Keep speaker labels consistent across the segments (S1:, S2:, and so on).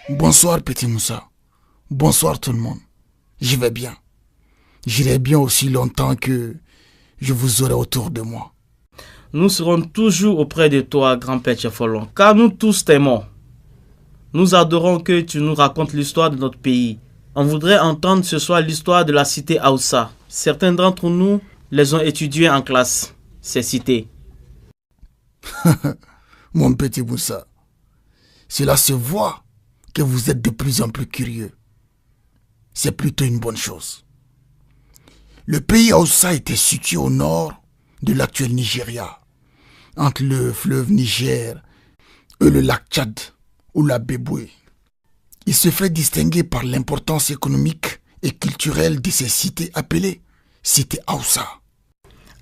S1: Bonsoir petit Moussa. Bonsoir tout le monde. Je vais bien. J'irai bien aussi longtemps que je vous aurai autour de moi.
S2: Nous serons toujours auprès de toi, grand-père Tchefolon, car nous tous t'aimons. Nous adorons que tu nous racontes l'histoire de notre pays. On voudrait entendre ce soir l'histoire de la cité Aoussa. Certains d'entre nous les ont étudiées en classe, ces cités.
S1: Mon petit Moussa, cela se voit que vous êtes de plus en plus curieux. C'est plutôt une bonne chose. Le pays Aoussa était situé au nord de l'actuel Nigeria, entre le fleuve Niger et le lac Tchad ou la Béboué. Il se fait distinguer par l'importance économique et culturelle de ces cités appelées cités Aoussa.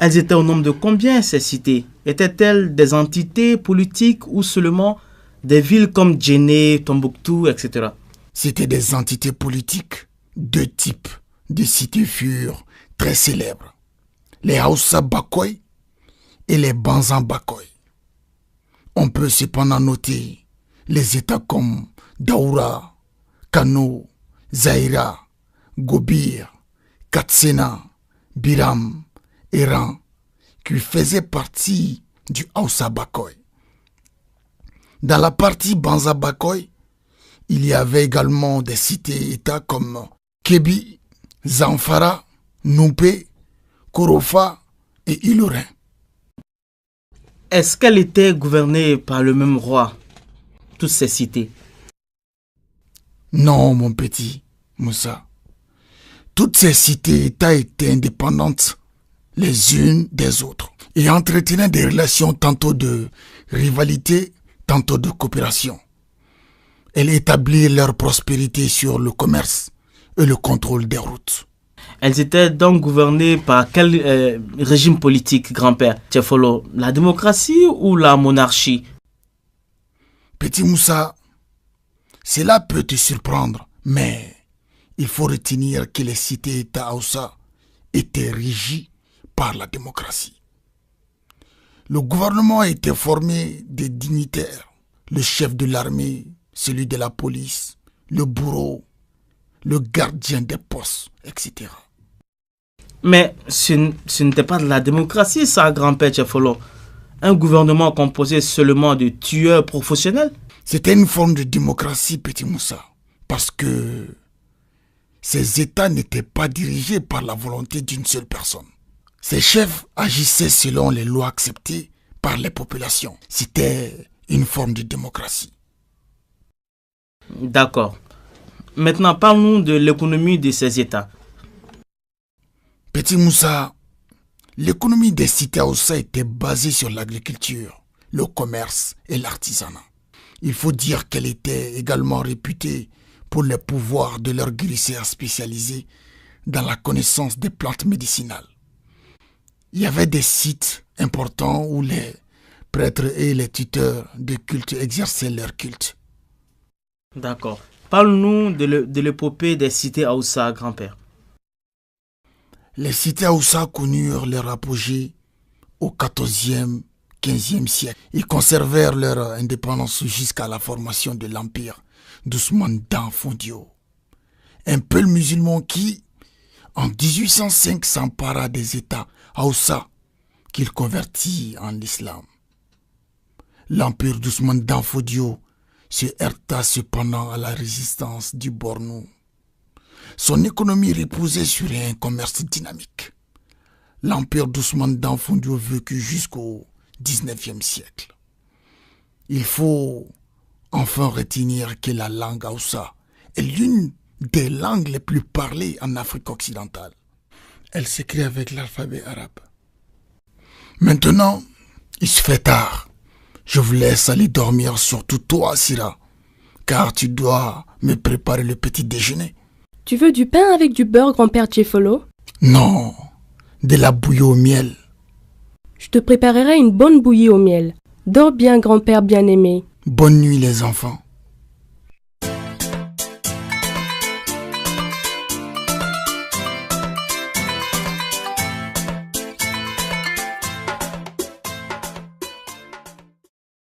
S2: Elles étaient au nombre de combien, ces cités? Étaient-elles des entités politiques ou seulement des villes comme Djenné, Tombouctou, etc.?
S1: C'étaient des entités politiques. Deux types de cités furent très célèbres. Les Aoussa Bakoy et les Banzan Bakoy. On peut cependant noter les États comme Daoura, Kano, Zaïra, Gobir, Katsina, Biram, Eran, qui faisaient partie du Aoussa Bakoy. Dans la partie Banza Bakoy, il y avait également des cités-États comme Kébi, Zamfara, Noupé, Korofa et Ilorin.
S2: Est-ce qu'elles étaient gouvernées par le même roi, toutes ces cités?
S1: Non, mon petit Moussa. Toutes ces cités-États étaient indépendantes les unes des autres et entretenaient des relations tantôt de rivalité, tantôt de coopération. Elles établirent leur prospérité sur le commerce et le contrôle des routes.
S2: Elles étaient donc gouvernées par quel régime politique, grand-père Tchefolo? La démocratie ou la monarchie?
S1: Petit Moussa, cela peut te surprendre, mais il faut retenir que les cités-États Aoussa étaient régies par la démocratie. Le gouvernement était formé de dignitaires, le chef de l'armée, celui de la police, le bourreau, le gardien des postes, etc.
S2: Mais ce n'était pas de la démocratie, ça, grand-père Tchefolo. Un gouvernement composé seulement de tueurs professionnels?
S1: C'était une forme de démocratie, petit Moussa, parce que ces États n'étaient pas dirigés par la volonté d'une seule personne. Ces chefs agissaient selon les lois acceptées par les populations. C'était une forme de démocratie.
S2: D'accord. Maintenant, parle-nous de l'économie de ces États.
S1: Petit Moussa, l'économie des cités Aoussa était basée sur l'agriculture, le commerce et l'artisanat. Il faut dire qu'elle était également réputée pour les pouvoirs de leurs guérisseurs spécialisés dans la connaissance des plantes médicinales. Il y avait des sites importants où les prêtres et les tuteurs de culte exerçaient leur culte.
S2: D'accord. Parle-nous de l'épopée des cités Aoussa, grand-père.
S1: Les cités Aoussa connurent leur apogée au XIVe, XVe siècle. Ils conservèrent leur indépendance jusqu'à la formation de l'empire d'Ousmane Dan Fodio. Un peuple musulman qui, en 1805, s'empara des États Aoussa qu'il convertit en islam. L'empire d'Ousmane Dan Fodio se heurta cependant à la résistance du Bornou. Son économie reposait sur un commerce dynamique. L'empire d'Ousmane Dan Fodio vécut jusqu'au XIXe siècle. Il faut enfin retenir que la langue Aoussa est l'une des langues les plus parlées en Afrique occidentale. Elle s'écrit avec l'alphabet arabe. Maintenant, il se fait tard. Je vous laisse aller dormir, surtout toi, Sira, car tu dois me préparer le petit déjeuner.
S3: Tu veux du pain avec du beurre, grand-père Tchefolo?
S1: Non, de la bouillie au miel.
S3: Je te préparerai une bonne bouillie au miel. Dors bien, grand-père bien-aimé.
S1: Bonne nuit, les enfants.